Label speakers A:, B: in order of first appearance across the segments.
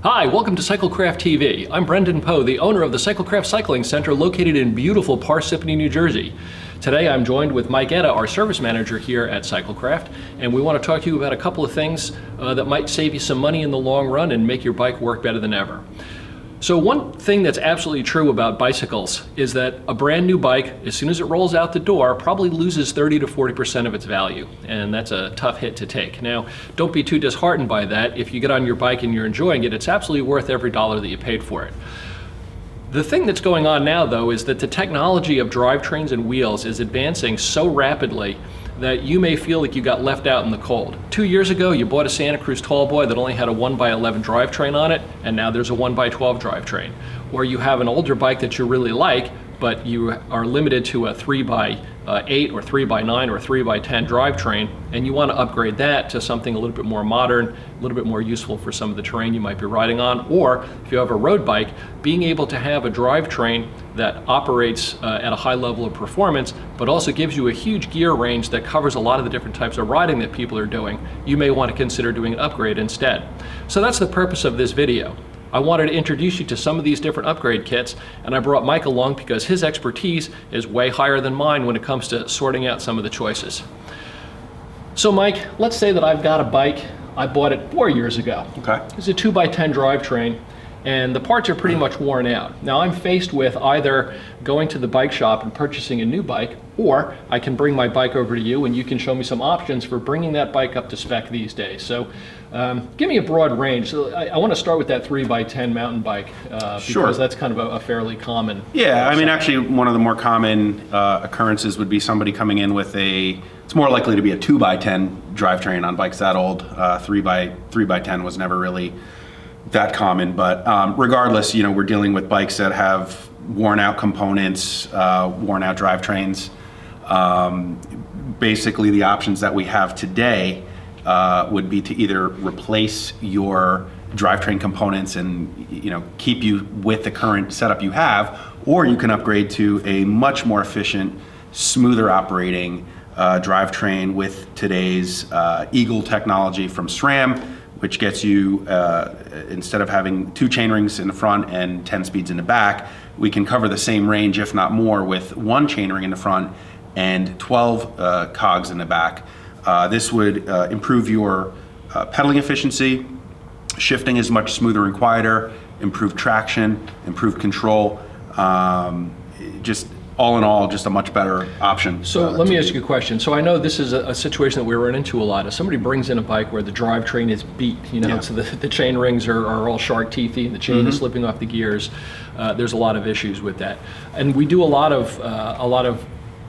A: Hi, welcome to Cyclecraft TV. I'm Brendan Poe, the owner of the Cyclecraft Cycling Center located in beautiful Parsippany, New Jersey. Today I'm joined with Mike Etta, our service manager here at Cyclecraft, and we want to talk to you about a couple of things that might save you some money in the long run and make your bike work better than ever. So one thing that's absolutely true about bicycles is that a brand new bike, as soon as it rolls out the door, probably loses 30 to 40% of its value, and that's a tough hit to take. Now, don't be too disheartened by that. If you get on your bike and you're enjoying it, it's absolutely worth every dollar that you paid for it. The thing that's going on now, though, is that the technology of drivetrains and wheels is advancing so rapidly that you may feel like you got left out in the cold. 2 years ago, you bought a Santa Cruz Tallboy that only had a 1x11 drivetrain on it, and now there's a 1x12 drivetrain. Or you have an older bike that you really like, but you are limited to a 3x8 or 3x9 or 3x10 drivetrain, and you want to upgrade that to something a little bit more modern, a little bit more useful for some of the terrain you might be riding on. Or if you have a road bike, being able to have a drivetrain that operates at a high level of performance, but also gives you a huge gear range that covers a lot of the different types of riding that people are doing, you may want to consider doing an upgrade instead. So that's the purpose of this video. I wanted to introduce you to some of these different upgrade kits, and I brought Mike along because his expertise is way higher than mine when it comes to sorting out some of the choices. So Mike, let's say that I've got a bike, I bought it 4 years ago.
B: Okay.
A: It's a 2x10 drivetrain, and the parts are pretty much worn out. Now I'm faced with either going to the bike shop and purchasing a new bike, or I can bring my bike over to you and you can show me some options for bringing that bike up to spec these days. So give me a broad range. So I want to start with that 3x10 mountain bike because that's kind of a fairly common.
B: Yeah, I mean, actually one of the more common occurrences would be somebody coming in with it's more likely to be a 2x10 drivetrain on bikes that old. 3x10 was never really that common, but regardless, we're dealing with bikes that have worn out components, worn out drivetrains. Basically the options that we have today would be to either replace your drivetrain components and keep you with the current setup you have, or you can upgrade to a much more efficient, smoother operating drivetrain with today's Eagle technology from SRAM, which gets you, instead of having 2 chainrings in the front and 10 speeds in the back, we can cover the same range, if not more, with 1 chainring in the front and 12 cogs in the back. This would improve your pedaling efficiency. Shifting is much smoother and quieter, improved traction, improved control. Just all in all, just a much better option.
A: So let me ask you a question. So I know this is a situation that we run into a lot. If somebody brings in a bike where the drivetrain is beat, so the chain rings are all shark teethy and the chain is slipping off the gears, there's a lot of issues with that. And we do a lot of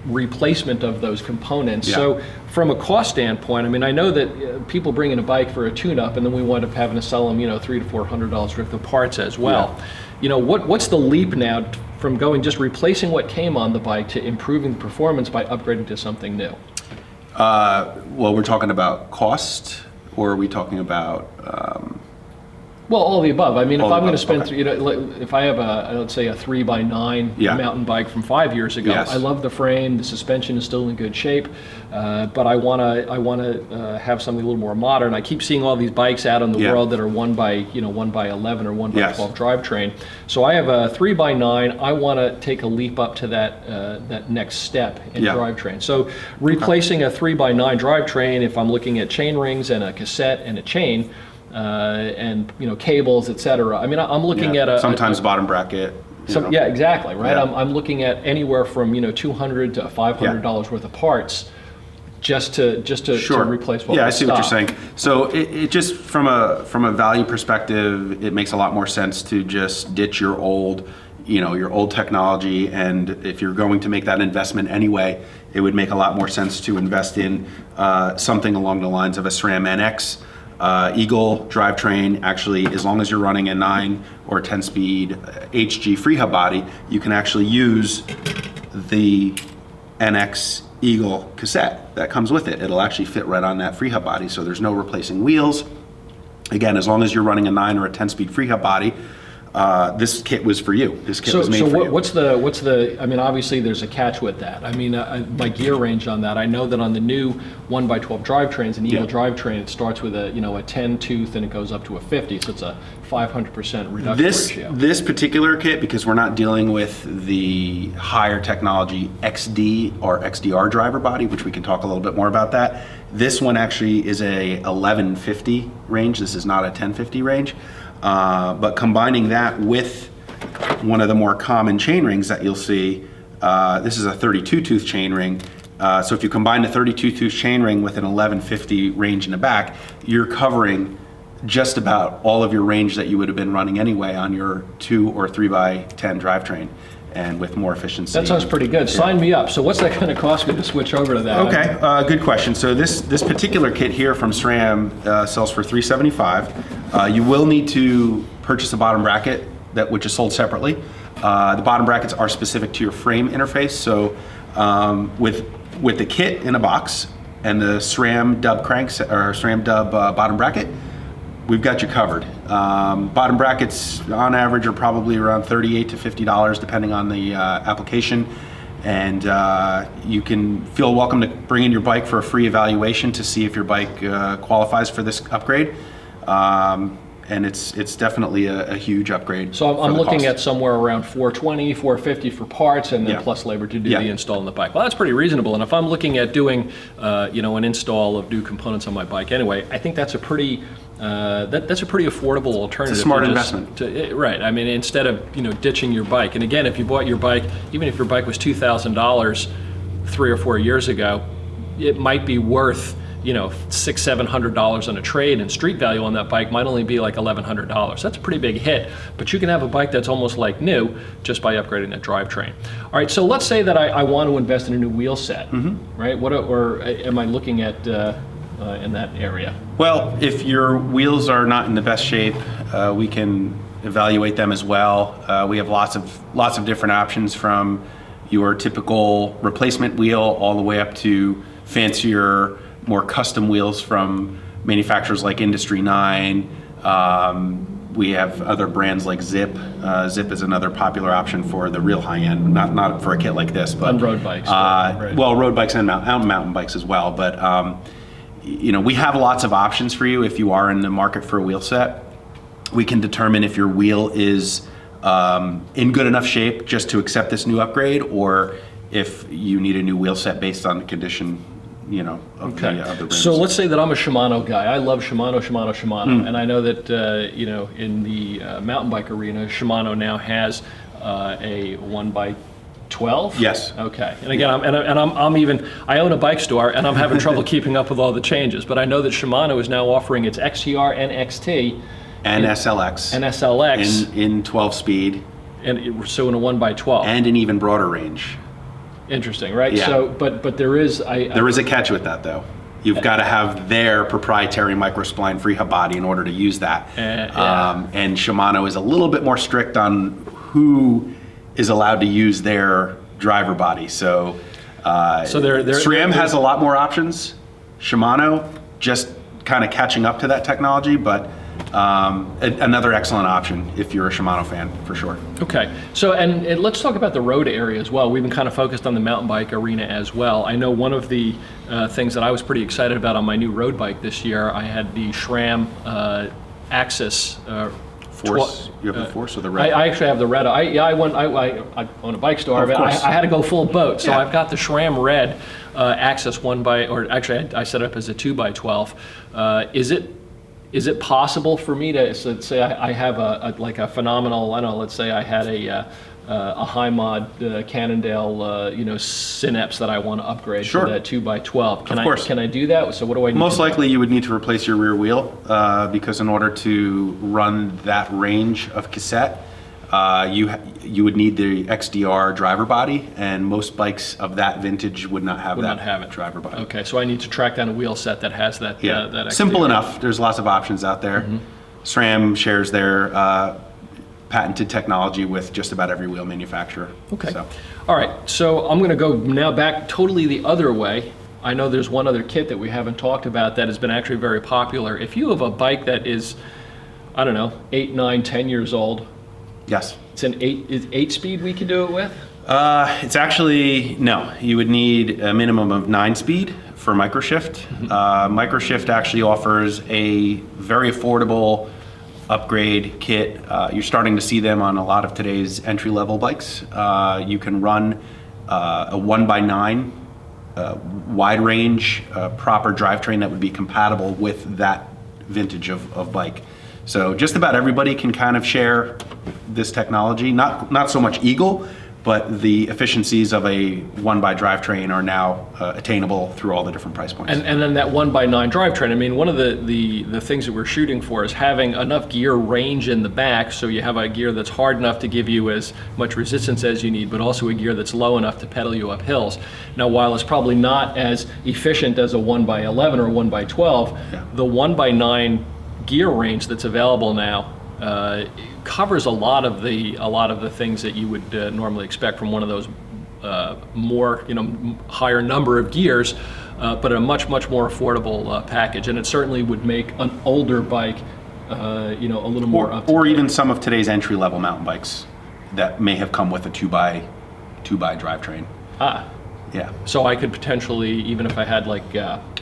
A: replacement of those components. Yeah. So from a cost standpoint, I mean, I know that people bring in a bike for a tune-up and then we wind up having to sell them, $300 to $400 worth of parts as well. Yeah. What's the leap now from just replacing what came on the bike to improving the performance by upgrading to something new?
B: Well, we're talking about cost, or are we talking about?
A: Well, all of the above. I mean, if I'm going to spend, if I have let's say a 3x9 mountain bike from 5 years ago, I love the frame, the suspension is still in good shape, but I want to have something a little more modern. I keep seeing all these bikes out in the world that are 1x11 or 1x12 drivetrain. So I have a 3x9. I want to take a leap up to that next step in drivetrain. So replacing a 3x9 drivetrain, if I'm looking at chain rings and a cassette and a chain, and cables, etc. I mean, I'm looking at
B: sometimes bottom bracket.
A: Yeah, exactly, right. Yeah. I'm looking at anywhere from $200 to $500 worth of parts just to replace what.
B: Yeah, I see what you're saying. So it just from a value perspective, it makes a lot more sense to just ditch your old technology, and if you're going to make that investment anyway, it would make a lot more sense to invest in something along the lines of a SRAM NX. Eagle drivetrain. Actually, as long as you're running a 9 or 10 speed HG free hub body, you can actually use the NX Eagle cassette that comes with it. It'll actually fit right on that free hub body, so there's no replacing wheels. Again, as long as you're running a 9 or a 10 speed free hub body, this kit was for you. This kit was made for you.
A: What's the, I mean, obviously there's a catch with that. I mean, my gear range on that, I know that on the new 1x12 drivetrains, an Eagle drivetrain, it starts with a 10 tooth and it goes up to a 50, so it's a 500% reduction ratio.
B: This particular kit, because we're not dealing with the higher technology XD or XDR driver body, which we can talk a little bit more about that. This one actually is a 1150 range. This is not a 1050 range. But combining that with one of the more common chain rings that you'll see, this is a 32 tooth chain ring. So if you combine the 32 tooth chain ring with an 1150 range in the back, you're covering just about all of your range that you would have been running anyway on your 2 or 3x10 drivetrain, and with more efficiency.
A: That sounds pretty good. Sign me up. So what's that going to cost me to switch over to that?
B: Okay, good question. So this particular kit here from SRAM sells for $375. You will need to purchase a bottom bracket which is sold separately. The bottom brackets are specific to your frame interface. So with the kit in a box and the SRAM dub cranks or SRAM dub bottom bracket, we've got you covered. Bottom brackets on average are probably around $38 to $50 depending on the application. And you can feel welcome to bring in your bike for a free evaluation to see if your bike qualifies for this upgrade. And it's definitely a huge upgrade.
A: So I'm looking at somewhere around $420, $450 for parts, and then plus labor to do the install on the bike. Well, that's pretty reasonable. And if I'm looking at doing, an install of new components on my bike anyway, I think that's a pretty that's a pretty affordable alternative.
B: It's a smart investment.
A: Right. I mean, instead of ditching your bike. And again, if you bought your bike, even if your bike was $2,000 3 or 4 years ago, it might be worth $600-700 on a trade, and street value on that bike might only be like $1,100. That's a pretty big hit, but you can have a bike that's almost like new just by upgrading that drivetrain. All right, so let's say that I want to invest in a new wheel set, right? Or am I looking at in that area?
B: Well, if your wheels are not in the best shape, we can evaluate them as well. We have lots of different options, from your typical replacement wheel all the way up to fancier, more custom wheels from manufacturers like Industry 9. We have other brands like Zip. Zip is another popular option for the real high end, not for a kit like this, but
A: on road bikes.
B: Right. Well, road bikes and mountain bikes as well. But we have lots of options for you if you are in the market for a wheel set. We can determine if your wheel is in good enough shape just to accept this new upgrade, or if you need a new wheel set based on the condition of the rims.
A: So let's say that I'm a Shimano guy. I love Shimano. And I know that, in the mountain bike arena, Shimano now has a 1x12?
B: Yes.
A: Okay. And again, I own a bike store, and I'm having trouble keeping up with all the changes. But I know that Shimano is now offering its XTR and XT.
B: And SLX.
A: And SLX.
B: In 12 speed.
A: And so in a 1x12.
B: And an even broader range.
A: Interesting, right?
B: Yeah.
A: So, but there is
B: there is a catch with that, though. You've got to have their proprietary microspline free hub body in order to use that. And Shimano is a little bit more strict on who is allowed to use their driver body. So, SRAM has a lot more options. Shimano just kind of catching up to that technology, but another excellent option if you're a Shimano fan, for sure.
A: Okay, so and let's talk about the road area as well. We've been kind of focused on the mountain bike arena as well. I know one of the things that I was pretty excited about on my new road bike this year, I had the SRAM Axis
B: Force. You have the Force or the Red?
A: I actually have the Red. I own a bike store, but I had to go full boat. So I've got the SRAM Red Axis I set it up as a 2x12. Is it possible for me to, so let's say I have a phenomenal, I don't know, let's say I had a high mod Cannondale, Synapse that I want to upgrade to that 2x12. Can I do that? So what do I need?
B: Most likely you would need to replace your rear wheel because in order to run that range of cassette, you would need the XDR driver body, and most bikes of that vintage would not have that driver body.
A: Okay, so I need to track down a wheel set that has that.
B: Yeah,
A: that XDR.
B: Simple enough. There's lots of options out there. SRAM shares their patented technology with just about every wheel manufacturer.
A: Okay. All right, so I'm going to go now back totally the other way. I know there's one other kit that we haven't talked about that has been actually very popular. If you have a bike that is, I don't know, 8, 9, 10 years old,
B: Yes.
A: It's an 8-speed we could do it with?
B: It's actually, no, you would need a minimum of 9-speed for Microshift. Microshift actually offers a very affordable upgrade kit. You're starting to see them on a lot of today's entry-level bikes. You can run a 1x9 wide range proper drivetrain that would be compatible with that vintage of bike. So just about everybody can kind of share this technology. Not so much Eagle, but the efficiencies of a 1x drivetrain are now attainable through all the different price points.
A: And then that 1x9 drivetrain, I mean, one of the things that we're shooting for is having enough gear range in the back, so you have a gear that's hard enough to give you as much resistance as you need, but also a gear that's low enough to pedal you up hills. Now, while it's probably not as efficient as a 1x11 or 1x12, the 1x9 gear range that's available now covers a lot of the things that you would normally expect from one of those more, higher number of gears, but a much more affordable package. And it certainly would make an older bike, a little more up to
B: or
A: date.
B: even some of today's entry-level mountain bikes that may have come with a 2x drivetrain. Yeah.
A: So I could potentially, even if I had like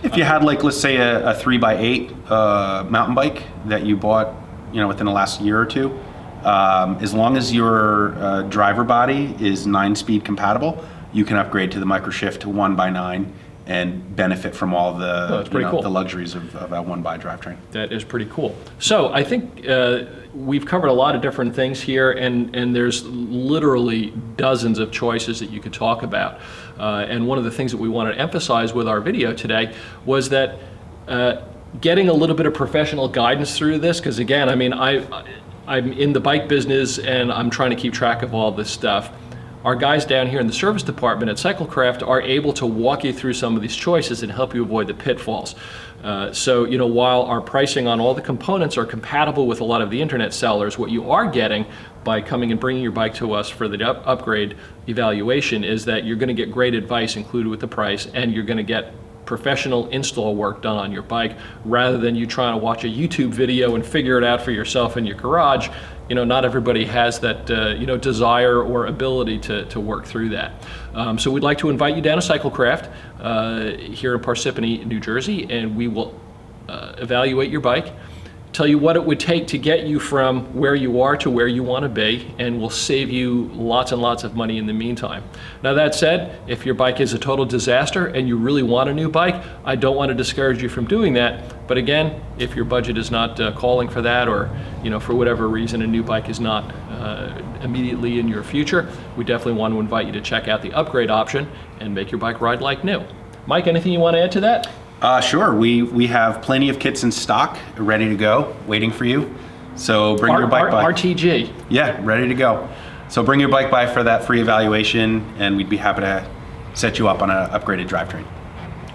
B: If you had, like, let's say a 3x8 mountain bike that you bought, within the last year or two, as long as your driver body is 9-speed compatible, you can upgrade to the Microshift 1x9 and benefit from all the
A: that's pretty cool.
B: the luxuries of a 1x drivetrain.
A: That is pretty cool. So I think we've covered a lot of different things here, and there's literally dozens of choices that you could talk about. And one of the things that we wanted to emphasize with our video today was that getting a little bit of professional guidance through this, because again, I mean, I'm in the bike business and I'm trying to keep track of all this stuff. Our guys down here in the service department at CycleCraft are able to walk you through some of these choices and help you avoid the pitfalls. So, while our pricing on all the components are compatible with a lot of the internet sellers, what you are getting by coming and bringing your bike to us for the upgrade evaluation is that you're going to get great advice included with the price, and you're going to get professional install work done on your bike, rather than you trying to watch a YouTube video and figure it out for yourself in your garage. Not everybody has that desire or ability to work through that. So we'd like to invite you down to CycleCraft here in Parsippany, New Jersey, and we will evaluate your bike, tell you what it would take to get you from where you are to where you want to be, and we'll save you lots and lots of money in the meantime. Now, that said, if your bike is a total disaster and you really want a new bike, I don't want to discourage you from doing that. But again, if your budget is not calling for that, or for whatever reason a new bike is not immediately in your future, we definitely want to invite you to check out the upgrade option and make your bike ride like new. Mike, anything you want to add to that?
B: Sure. We have plenty of kits in stock, ready to go, waiting for you. So bring your bike by.
A: RTG.
B: Yeah, ready to go. So bring your bike by for that free evaluation, and we'd be happy to set you up on an upgraded drivetrain.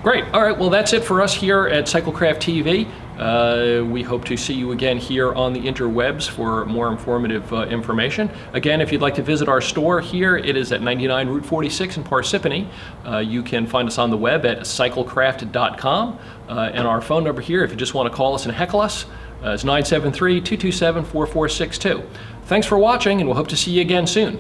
A: Great. All right. Well, that's it for us here at CycleCraft TV. We hope to see you again here on the interwebs for more informative information. Again, if you'd like to visit our store here, it is at 99 Route 46 in Parsippany. You can find us on the web at cyclecraft.com. And our phone number here, if you just want to call us and heckle us, is 973-227-4462. Thanks for watching, and we'll hope to see you again soon.